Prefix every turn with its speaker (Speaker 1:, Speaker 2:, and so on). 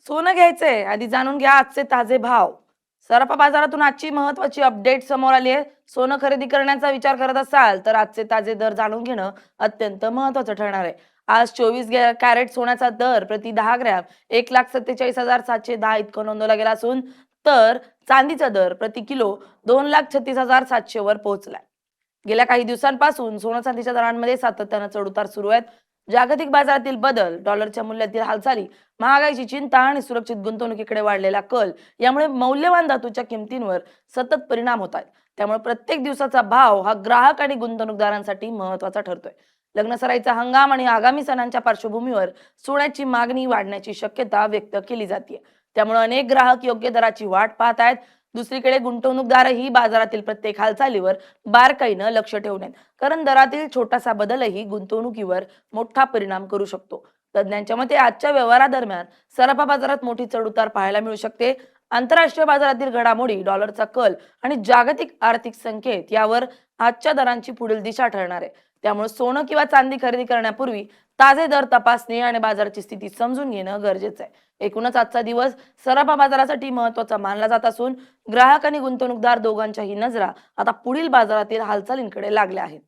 Speaker 1: सोनं घ्यायचंय आधी जाणून घ्या आजचे ताजे भाव. सराफा बाजारातून आजची महत्त्वाची अपडेट समोर आली आहे. सोनं खरेदी करण्याचा विचार करत असाल तर आजचे ताजे दर जाणून घेणं अत्यंत महत्त्वाचं ठरणार आहे. आज 24 कॅरेट सोन्याचा दर प्रति 10 ग्रॅम 1,47,710 इतकं नोंदवला गेला असून तर चांदीचा दर प्रति किलो 2,36,700 वर पोहोचलाय. गेल्या काही दिवसांपासून सोनं चांदीच्या दरांमध्ये सातत्यानं चढउतार सुरू आहेत. जागतिक बाजारातील बदल, डॉलरच्या मूल्यातील हालचाली, महागाईची चिंता आणि सुरक्षित गुंतवणुकीकडे वाढलेला कल यामुळे मौल्यवान धातूच्या किमतींवर सतत परिणाम होत आहेत. त्यामुळे प्रत्येक दिवसाचा भाव हा ग्राहक आणि गुंतवणूकदारांसाठी महत्त्वाचा ठरतोय. लग्नसराईचा हंगाम आणि आगामी सणांच्या पार्श्वभूमीवर सोन्याची मागणी वाढण्याची शक्यता व्यक्त केली जाते. त्यामुळे अनेक ग्राहक योग्य दराची वाट पाहत आहेत. दुसरीकडे गुंतवणूकदारही बाजारातील प्रत्येक हालचालीवर बारकाईनं लक्ष ठेवून आहेत, कारण दरातील छोटासा बदलही गुंतवणुकीवर मोठा परिणाम करू शकतो. तज्ज्ञांच्या मते आजच्या व्यवहारादरम्यान सराफा बाजारात मोठी चढउतार पाहायला मिळू शकते. आंतरराष्ट्रीय बाजारातील घडामोडी, डॉलरचा कल आणि जागतिक आर्थिक संकेत यावर आजच्या दरांची पुढील दिशा ठरणार आहे. त्यामुळे सोनं किंवा चांदी खरेदी करण्यापूर्वी ताजे दर तपासणे आणि बाजाराची स्थिती समजून घेणं गरजेचं आहे. एकूणच आजचा दिवस सराफा बाजारासाठी महत्त्वाचा मानला जात असून ग्राहक आणि गुंतवणूकदार दोघांच्याही नजरा आता पुढील बाजारातील हालचालींकडे लागल्या आहेत.